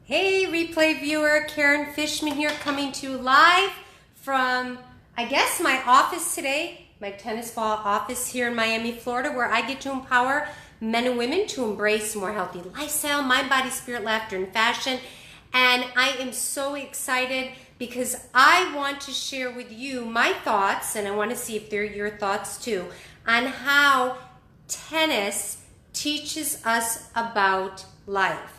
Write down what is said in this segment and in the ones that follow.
Hey, replay viewer, Karen Fishman here, coming to you live from, I guess, my office today, my tennis ball office here in Miami, Florida, where I get to empower men and women to embrace a more healthy lifestyle, mind, body, spirit, laughter, and fashion. And I am so excited because I want to share with you my thoughts, and I want to see if they're your thoughts too, on how tennis teaches us about life.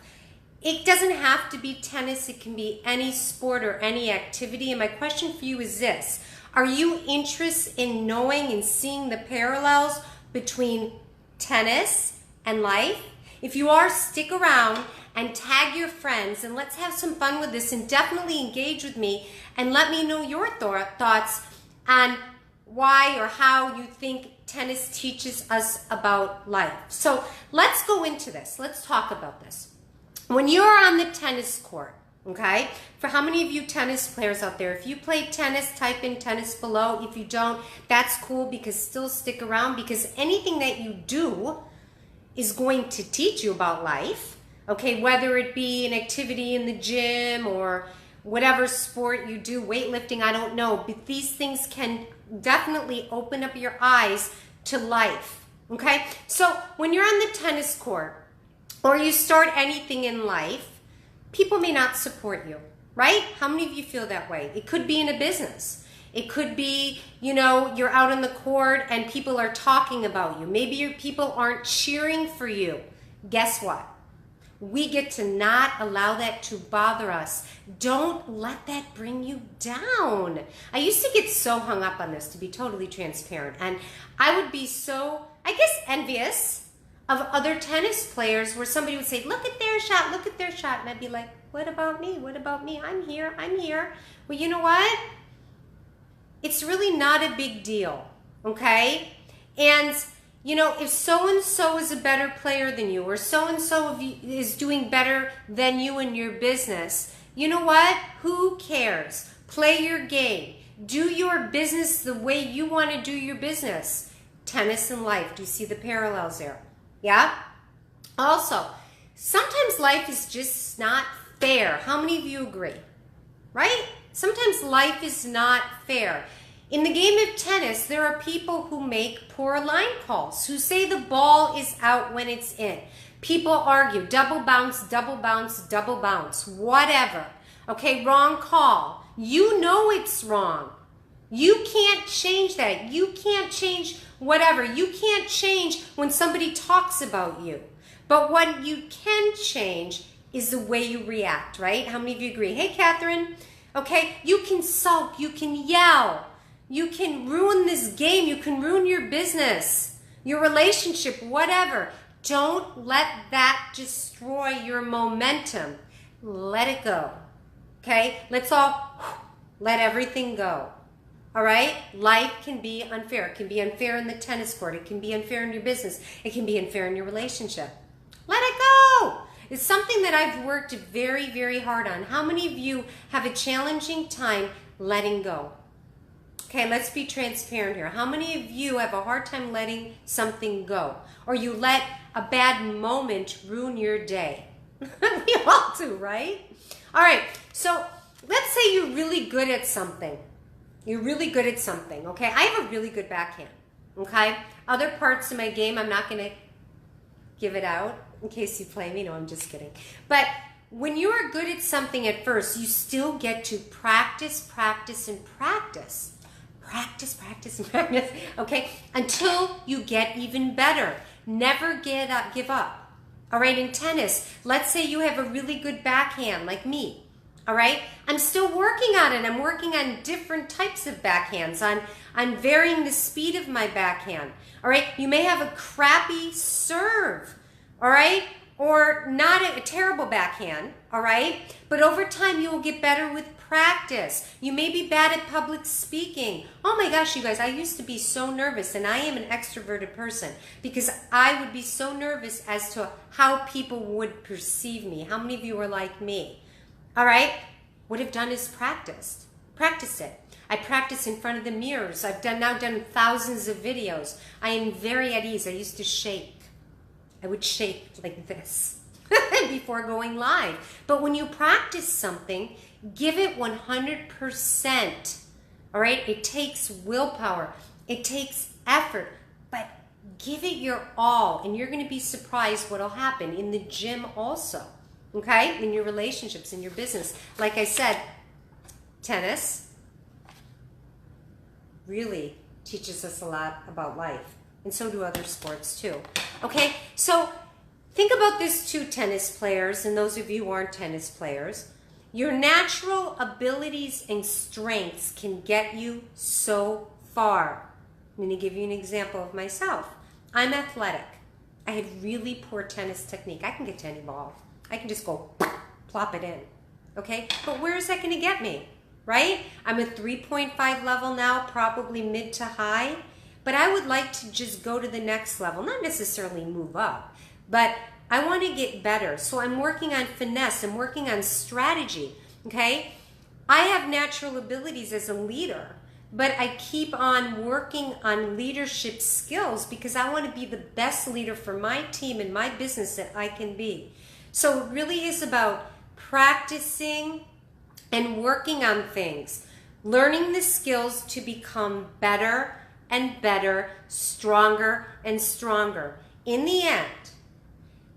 It doesn't have to be tennis. It can be any sport or any activity. And my question for you is this. Are you interested in knowing and seeing the parallels between tennis and life? If you are, stick around and tag your friends and let's have some fun with this, and definitely engage with me and let me know your thoughts on why or how you think tennis teaches us about life. So let's go into this. Let's talk about this. When you're on the tennis court, okay, for how many of you tennis players out there, if you play tennis, type in tennis below. If you don't, that's cool, because still stick around, because anything that you do is going to teach you about life, okay, whether it be an activity in the gym or whatever sport you do, weightlifting, I don't know, but these things can definitely open up your eyes to life, okay? So when you're on the tennis court, or you start anything in life, people may not support you, right? How many of you feel that way? It could be in a business. It could be, you're out on the court and people are talking about you. Maybe your people aren't cheering for you. Guess what? We get to not allow that to bother us. Don't let that bring you down. I used to get so hung up on this, to be totally transparent. And I would be so, envious of other tennis players where somebody would say, look at their shot, look at their shot. And I'd be like, what about me? What about me? I'm here. Well, you know what? It's really not a big deal, okay? And, if so-and-so is a better player than you, or so-and-so is doing better than you in your business, you know what? Who cares? Play your game. Do your business the way you want to do your business. Tennis and life. Do you see the parallels there? Yeah? Also, sometimes life is just not fair. How many of you agree? Right? Sometimes life is not fair. In the game of tennis, there are people who make poor line calls, who say the ball is out when it's in. People argue, double bounce, double bounce, double bounce, whatever. Okay, wrong call. You know it's wrong. You can't change that. You can't change whatever. You can't change when somebody talks about you. But what you can change is the way you react, right? How many of you agree? Hey, Catherine. Okay, you can sulk. You can yell. You can ruin this game. You can ruin your business, your relationship, whatever. Don't let that destroy your momentum. Let it go. Okay? Let's all let everything go. All right? Life can be unfair. It can be unfair in the tennis court. It can be unfair in your business. It can be unfair in your relationship. Let it go. It's something that I've worked very, very hard on. How many of you have a challenging time letting go? Okay, let's be transparent here. How many of you have a hard time letting something go? Or you let a bad moment ruin your day? We all do, right? All right, so let's say you're really good at something. You're really good at something, okay? I have a really good backhand, okay? Other parts of my game, I'm not going to give it out in case you play me. No, I'm just kidding. But when you are good at something at first, you still get to practice, practice, and practice. Practice, practice, and practice, okay? Until you get even better. Never give up. All right, in tennis, let's say you have a really good backhand like me. All right, I'm still working on it. I'm working on different types of backhands. I'm varying the speed of my backhand. All right, you may have a crappy serve, all right, or not a terrible backhand, all right, but over time you will get better with practice. You may be bad at public speaking. Oh my gosh, you guys, I used to be so nervous, and I am an extroverted person because I would be so nervous as to how people would perceive me. How many of you are like me? All right, what I've done is practiced it. I practice in front of the mirrors. I've now done thousands of videos. I am very at ease. I used to shake. I would shake like this. before going live. But when you practice something, give it 100%. All right? It takes willpower. It takes effort. But give it your all, and you're going to be surprised what'll happen in the gym also. Okay? In your relationships, in your business. Like I said, tennis really teaches us a lot about life. And so do other sports too. Okay? So think about this too, tennis players, and those of you who aren't tennis players. Your natural abilities and strengths can get you so far. I'm going to give you an example of myself. I'm athletic. I had really poor tennis technique. I can get to any ball. I can just go plop it in. Okay? But where is that going to get me? Right? I'm a 3.5 level now, probably mid to high. But I would like to just go to the next level, not necessarily move up, but I want to get better. So I'm working on finesse. I'm working on strategy. Okay? I have natural abilities as a leader, but I keep on working on leadership skills because I want to be the best leader for my team and my business that I can be. So it really is about practicing and working on things, learning the skills to become better and better, stronger and stronger. In the end,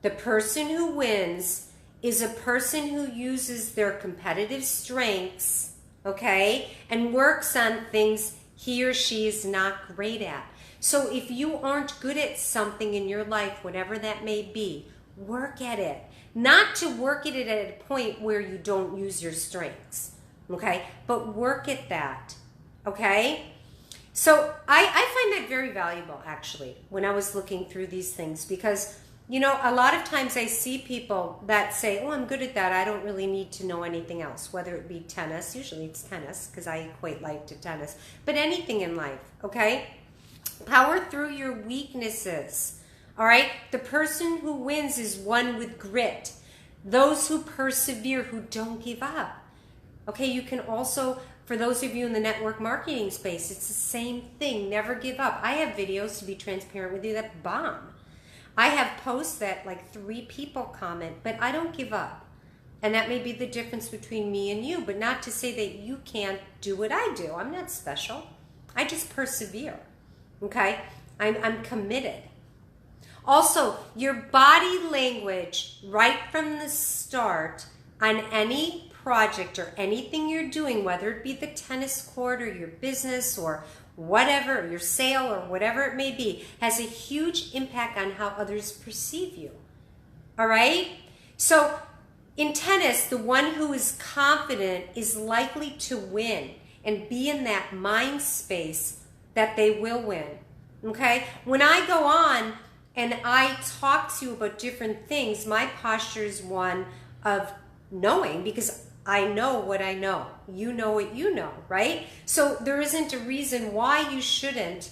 the person who wins is a person who uses their competitive strengths, okay, and works on things he or she is not great at. So if you aren't good at something in your life, whatever that may be, work at it. Not to work at it at a point where you don't use your strengths, okay, but work at that, okay? So I find that very valuable, actually, when I was looking through these things, because, you know, a lot of times I see people that say, oh, I'm good at that. I don't really need to know anything else, whether it be tennis. Usually it's tennis because I equate life to tennis, but anything in life, okay? Power through your weaknesses, all right? The person who wins is one with grit. Those who persevere, who don't give up. Okay, you can also, for those of you in the network marketing space, it's the same thing. Never give up. I have videos, to be transparent with you, that bomb. I have posts that like 3 people comment, but I don't give up. And that may be the difference between me and you, but not to say that you can't do what I do. I'm not special. I just persevere. Okay? I'm committed. Also, your body language right from the start on any project or anything you're doing, whether it be the tennis court or your business or whatever, your sale or whatever it may be, has a huge impact on how others perceive you. All right? So in tennis, the one who is confident is likely to win and be in that mind space that they will win. Okay? When I go on and I talk to you about different things, my posture is one of knowing, because I know what I know. You know what you know, right? So there isn't a reason why you shouldn't,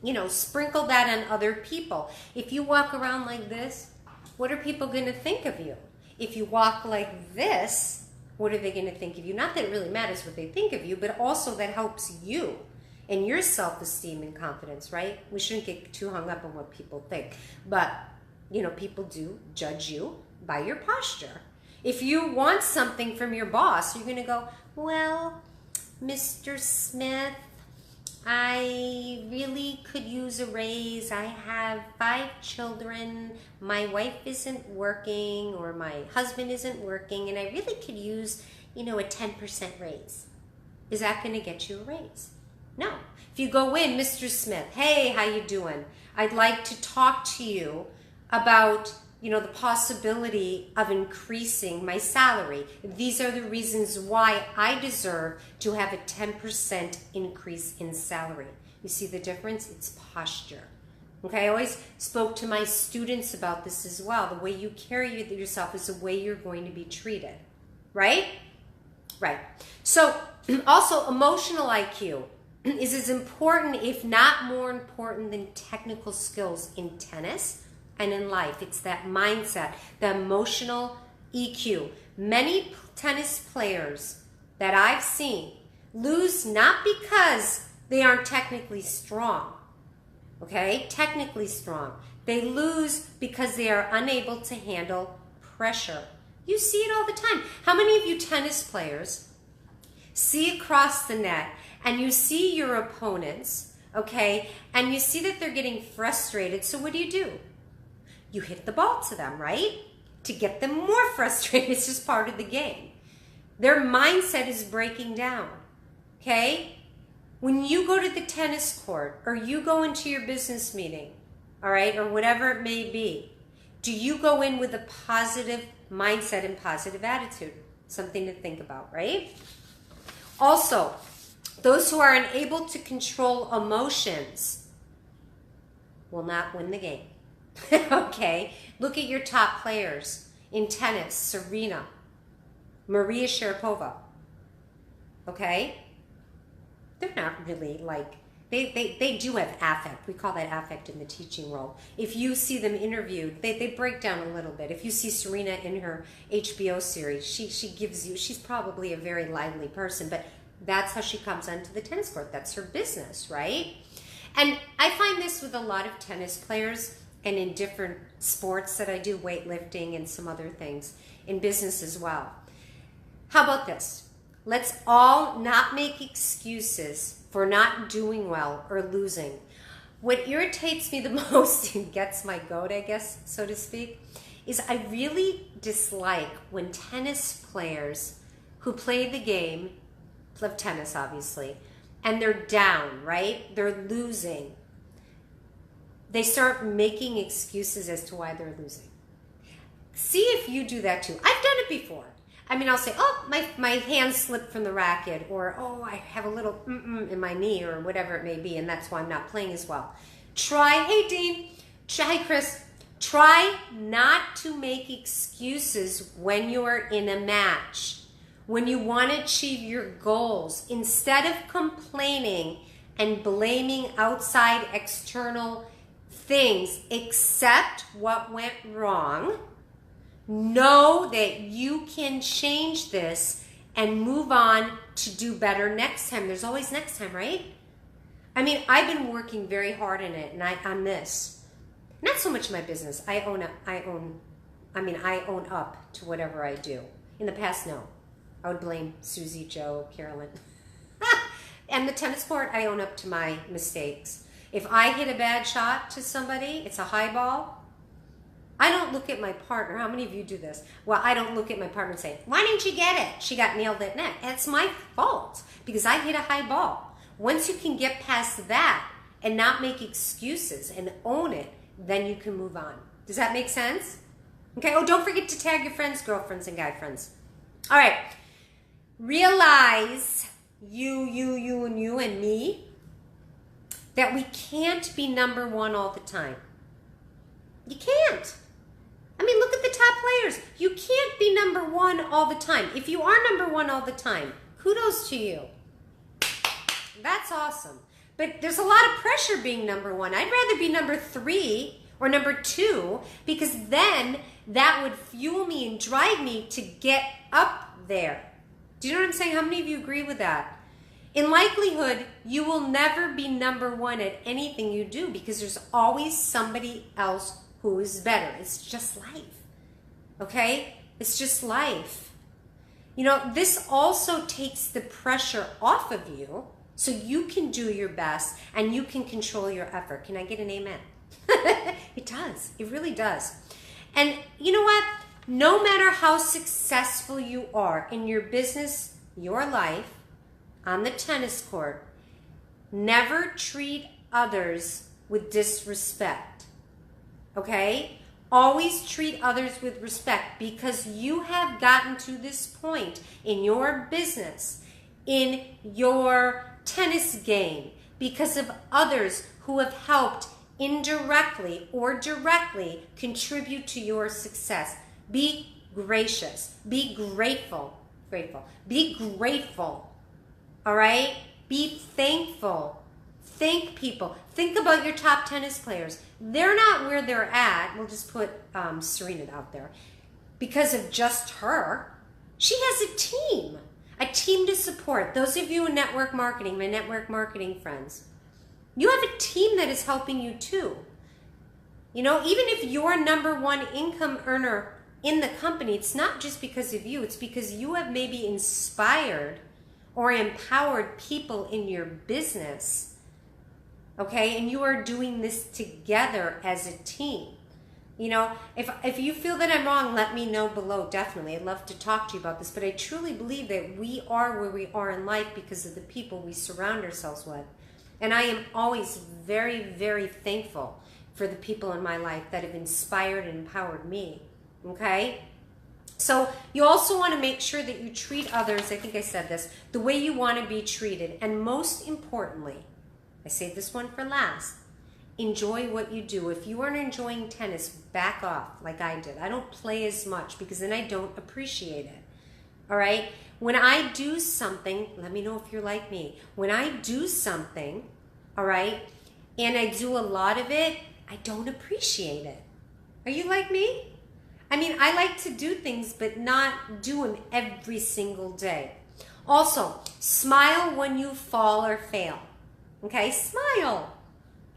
you know, sprinkle that on other people. If you walk around like this, what are people going to think of you? If you walk like this, what are they going to think of you? Not that it really matters what they think of you, but also that helps you and your self-esteem and confidence, right? We shouldn't get too hung up on what people think. But, you know, people do judge you by your posture. If you want something from your boss, you're going to go, well, Mr. Smith, I really could use a raise. I have 5 children. My wife isn't working, or my husband isn't working, and I really could use, you know, a 10% raise. Is that going to get you a raise? No. If you go in, Mr. Smith, hey, how you doing? I'd like to talk to you about, you know, the possibility of increasing my salary. These are the reasons why I deserve to have a 10% increase in salary. You see the difference? It's posture. Okay, I always spoke to my students about this as well. The way you carry yourself is the way you're going to be treated. Right? Right. So, also, emotional IQ is as important, if not more important, than technical skills in tennis and in life. It's that mindset, the emotional EQ. Many tennis players that I've seen lose not because they aren't technically strong, okay? Technically strong. They lose because they are unable to handle pressure. You see it all the time. How many of you tennis players see across the net and you see your opponents, okay, and you see that they're getting frustrated, so what do? You hit the ball to them, right? To get them more frustrated. It's just part of the game. Their mindset is breaking down, okay? When you go to the tennis court or you go into your business meeting, all right, or whatever it may be, do you go in with a positive mindset and positive attitude? Something to think about, right? Also, those who are unable to control emotions will not win the game. Okay? Look at your top players in tennis: Serena, Maria Sharapova. Okay? They're not really like, they do have affect. We call that affect in the teaching world. If you see them interviewed, they break down a little bit. If you see Serena in her HBO series, she gives you, she's probably a very lively person, but that's how she comes onto the tennis court. That's her business, right? And I find this with a lot of tennis players and in different sports that I do, weightlifting and some other things, in business as well. How about this? Let's all not make excuses for not doing well or losing. What irritates me the most and gets my goat, I guess, so to speak, is I really dislike when tennis players who play the game of tennis, obviously, and they're down, right? They're losing. They start making excuses as to why they're losing. See if you do that too. I've done it before. I mean, I'll say, oh, my hand slipped from the racket, or oh, I have a little in my knee, or whatever it may be, and that's why I'm not playing as well. Hey Dean, hi Chris, try not to make excuses when you're in a match. When you want to achieve your goals, instead of complaining and blaming outside external things, accept what went wrong. Know that you can change this and move on to do better next time. There's always next time, right? I mean, I've been working very hard on it, and on this. Not so much my business. I own up to whatever I do. In the past, no. I would blame Susie, Joe, Carolyn. And the tennis court, I own up to my mistakes. If I hit a bad shot to somebody, it's a high ball, I don't look at my partner. How many of you do this? Well, I don't look at my partner and say, why didn't you get it? She got nailed at net. It's my fault because I hit a high ball. Once you can get past that and not make excuses and own it, then you can move on. Does that make sense? Okay, oh, don't forget to tag your friends, girlfriends, and guy friends. All right. Realize you and me that we can't be number one all the time. You can't. I mean, look at the top players. You can't be number one all the time. If you are number one all the time, kudos to you. That's awesome. But there's a lot of pressure being number one. I'd rather be number 3 or number 2, because then that would fuel me and drive me to get up there. Do you know what I'm saying? How many of you agree with that? In likelihood, you will never be number one at anything you do because there's always somebody else who is better. It's just life. Okay? It's just life. You know, this also takes the pressure off of you so you can do your best and you can control your effort. Can I get an amen? It does. It really does. And you know what? No matter how successful you are in your business, your life, on the tennis court, never treat others with disrespect. Okay? Always treat others with respect, because you have gotten to this point in your business, in your tennis game, because of others who have helped indirectly or directly contribute to your success. Be gracious. Be grateful. Be grateful. All right? Be thankful. Thank people. Think about your top tennis players. They're not where they're at. We'll just put Serena out there. Because of just her. She has a team to support. Those of you in network marketing, my network marketing friends, you have a team that is helping you too. You know, even if you're #1 income earner in the company, it's not just because of you. It's because you have maybe inspired or empowered people in your business, okay? And you are doing this together as a team. You know, if you feel that I'm wrong, let me know below, definitely. I'd love to talk to you about this. But I truly believe that we are where we are in life because of the people we surround ourselves with. And I am always very, very thankful for the people in my life that have inspired and empowered me, okay? So you also want to make sure that you treat others, I think I said this, the way you want to be treated. And most importantly, I saved this one for last, enjoy what you do. If you aren't enjoying tennis, back off like I did. I don't play as much because then I don't appreciate it. All right? When I do something, let me know if you're like me. When I do something, all right, and I do a lot of it, I don't appreciate it. Are you like me? I mean, I like to do things, but not do them every single day. Also, smile when you fall or fail. Okay? Smile.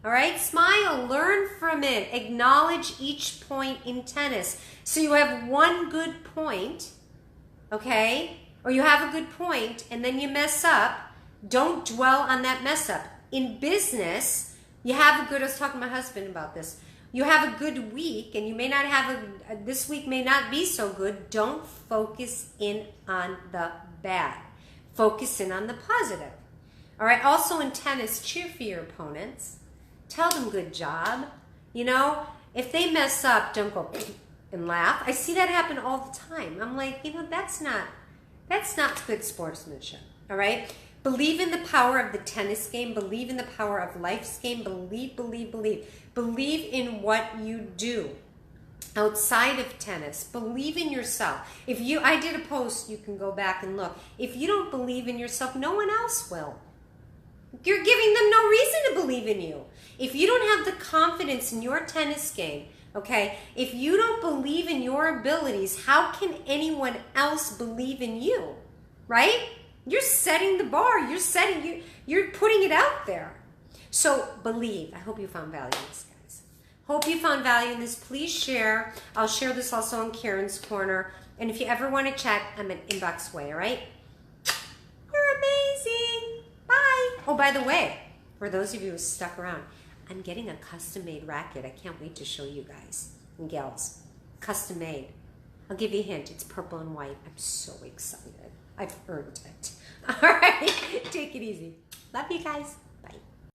All right, smile, learn from it, acknowledge each point in tennis. So you have one good point, okay, or you have a good point and then you mess up. Don't dwell on that mess up. In business, you have a good, I was talking to my husband about this. You have a good week and you may not have this week may not be so good. Don't focus in on the bad. Focus in on the positive. All right, also in tennis, cheer for your opponents. Tell them good job. You know, if they mess up, don't go and laugh. I see that happen all the time. I'm like, you know, that's not good sportsmanship. All right? Believe in the power of the tennis game. Believe in the power of life's game. Believe. Believe in what you do outside of tennis. Believe in yourself. I did a post, you can go back and look. If you don't believe in yourself, no one else will. You're giving them no reason to believe in you. If you don't have the confidence in your tennis game, okay, if you don't believe in your abilities, how can anyone else believe in you, right? You're setting the bar. You're putting it out there. So believe. I hope you found value in this, guys. Hope you found value in this. Please share. I'll share this also on Karen's Corner. And if you ever want to chat, I'm an inbox away, all right? You're amazing. Bye. Oh, by the way, for those of you who stuck around, I'm getting a custom-made racket. I can't wait to show you guys and gals. Custom-made. I'll give you a hint. It's purple and white. I'm so excited. I've earned it. All right. Take it easy. Love you guys.